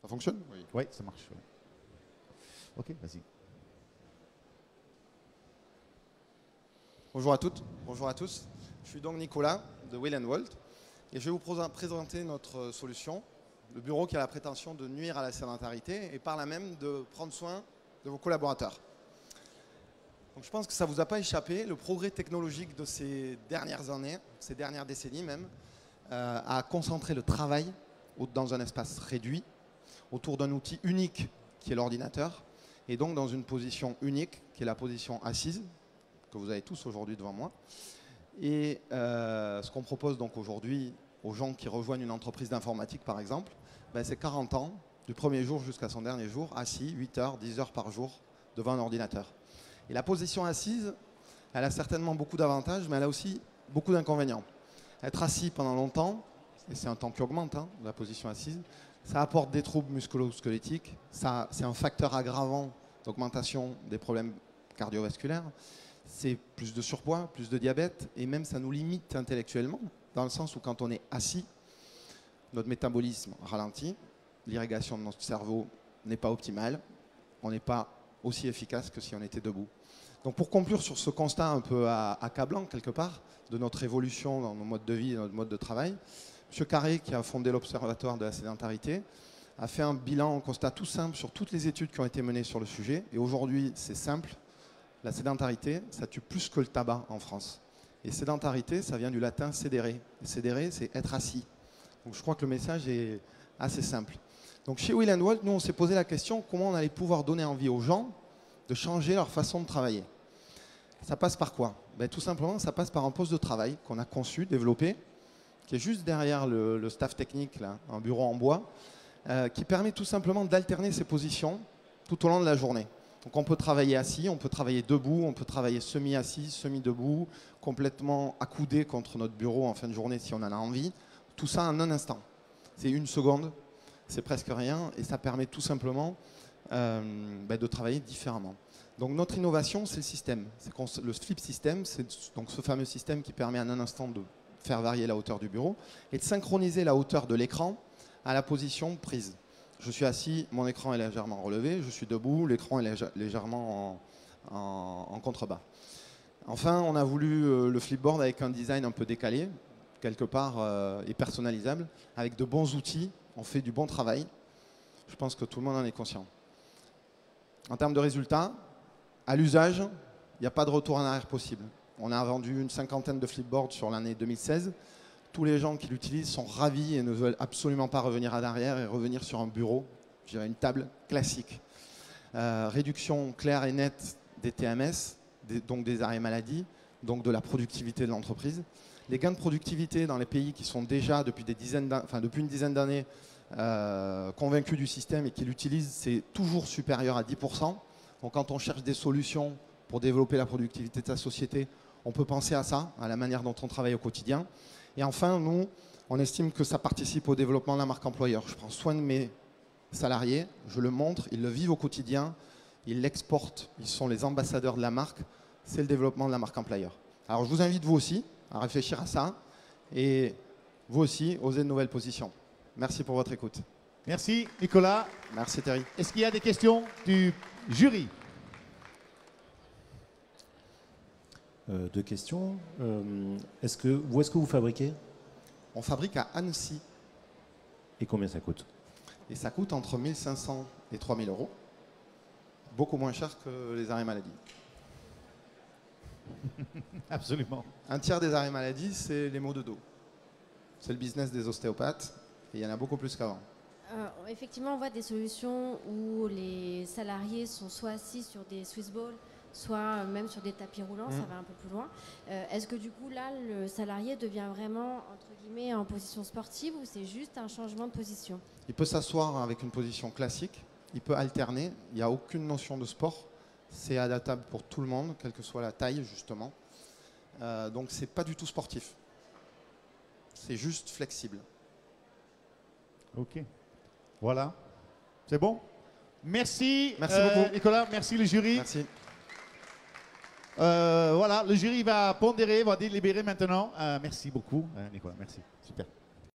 Ça fonctionne? Oui. Oui, ça marche. Oui. Ok, vas-y. Bonjour à toutes, bonjour à tous. Je suis donc Nicolas de Will & Walt et je vais vous présenter notre solution, le bureau qui a la prétention de nuire à la sédentarité et par là même de prendre soin de vos collaborateurs. Donc je pense que ça ne vous a pas échappé, le progrès technologique de ces dernières années, ces dernières décennies même, a concentré le travail dans un espace réduit, autour d'un outil unique qui est l'ordinateur, et donc dans une position unique qui est la position assise, que vous avez tous aujourd'hui devant moi. Et ce qu'on propose donc aujourd'hui aux gens qui rejoignent une entreprise d'informatique par exemple, ben c'est 40 ans, du premier jour jusqu'à son dernier jour, assis 8 heures, 10 heures par jour devant un ordinateur. Et la position assise, elle a certainement beaucoup d'avantages, mais elle a aussi beaucoup d'inconvénients. Être assis pendant longtemps, et c'est un temps qui augmente, hein, la position assise, ça apporte des troubles musculo-squelettiques, c'est un facteur aggravant d'augmentation des problèmes cardiovasculaires, c'est plus de surpoids, plus de diabète, et même ça nous limite intellectuellement, dans le sens où quand on est assis, notre métabolisme ralentit, l'irrigation de notre cerveau n'est pas optimale, on n'est pas aussi efficace que si on était debout. Donc pour conclure sur ce constat un peu accablant quelque part de notre évolution dans nos modes de vie et notre mode de travail, M. Carré, qui a fondé l'Observatoire de la sédentarité, a fait un bilan, un constat tout simple sur toutes les études qui ont été menées sur le sujet. Et aujourd'hui, c'est simple, la sédentarité, ça tue plus que le tabac en France. Et sédentarité, ça vient du latin sedere. Et sedere, c'est être assis. Donc je crois que le message est assez simple. Donc chez Will & Walt, nous, on s'est posé la question comment on allait pouvoir donner envie aux gens de changer leur façon de travailler. Ça passe par quoi? Ben, tout simplement, ça passe par un poste de travail qu'on a conçu, développé, qui est juste derrière le staff technique, là, un bureau en bois, qui permet tout simplement d'alterner ces positions tout au long de la journée. Donc on peut travailler assis, on peut travailler debout, on peut travailler semi-assis, semi-debout, complètement accoudé contre notre bureau en fin de journée si on en a envie. Tout ça en un instant. C'est 1 seconde, c'est presque rien, et ça permet tout simplement de travailler différemment. Donc notre innovation, c'est le système. Le flip system, c'est donc ce fameux système qui permet en un instant de faire varier la hauteur du bureau et de synchroniser la hauteur de l'écran à la position prise. Je suis assis, mon écran est légèrement relevé, je suis debout, l'écran est légèrement en contrebas. Enfin, on a voulu le flipboard avec un design un peu décalé, quelque part, et personnalisable. Avec de bons outils, on fait du bon travail. Je pense que tout le monde en est conscient. En termes de résultats, à l'usage, il n'y a pas de retour en arrière possible. On a vendu une 50aine de flipboards sur l'année 2016. Tous les gens qui l'utilisent sont ravis et ne veulent absolument pas revenir à l'arrière et revenir sur un bureau, je dirais une table classique. Réduction claire et nette des TMS, donc des arrêts maladie, donc de la productivité de l'entreprise. Les gains de productivité dans les pays qui sont déjà depuis une dizaine d'années convaincus du système et qui l'utilisent, c'est toujours supérieur à 10%. Donc quand on cherche des solutions pour développer la productivité de sa société, on peut penser à ça, à la manière dont on travaille au quotidien. Et enfin, nous, on estime que ça participe au développement de la marque employeur. Je prends soin de mes salariés, je le montre, ils le vivent au quotidien, ils l'exportent, ils sont les ambassadeurs de la marque. C'est le développement de la marque employeur. Alors je vous invite vous aussi à réfléchir à ça et vous aussi, osez de nouvelles positions. Merci pour votre écoute. Merci Nicolas. Merci Thierry. Est-ce qu'il y a des questions du jury? Deux questions. Où est-ce que vous fabriquez? On fabrique à Annecy. Et combien ça coûte? Et ça coûte entre 1 500 et 3 000 euros. Beaucoup moins cher que les arrêts maladie. Absolument. Un tiers des arrêts maladie, c'est les maux de dos. C'est le business des ostéopathes et il y en a beaucoup plus qu'avant. Effectivement, on voit des solutions où les salariés sont soit assis sur des Swiss balls, soit même sur des tapis roulants, ça va un peu plus loin. Est-ce que du coup, là, le salarié devient vraiment, entre guillemets, en position sportive ou c'est juste un changement de position? Il peut s'asseoir avec une position classique, il peut alterner, il n'y a aucune notion de sport. C'est adaptable pour tout le monde, quelle que soit la taille, justement. Donc, c'est pas du tout sportif. C'est juste flexible. Ok. Voilà. C'est bon? Merci, Merci beaucoup. Nicolas. Merci le jury. Merci. Voilà, le jury va pondérer, va délibérer maintenant. Merci beaucoup, Nicolas. Merci. Super.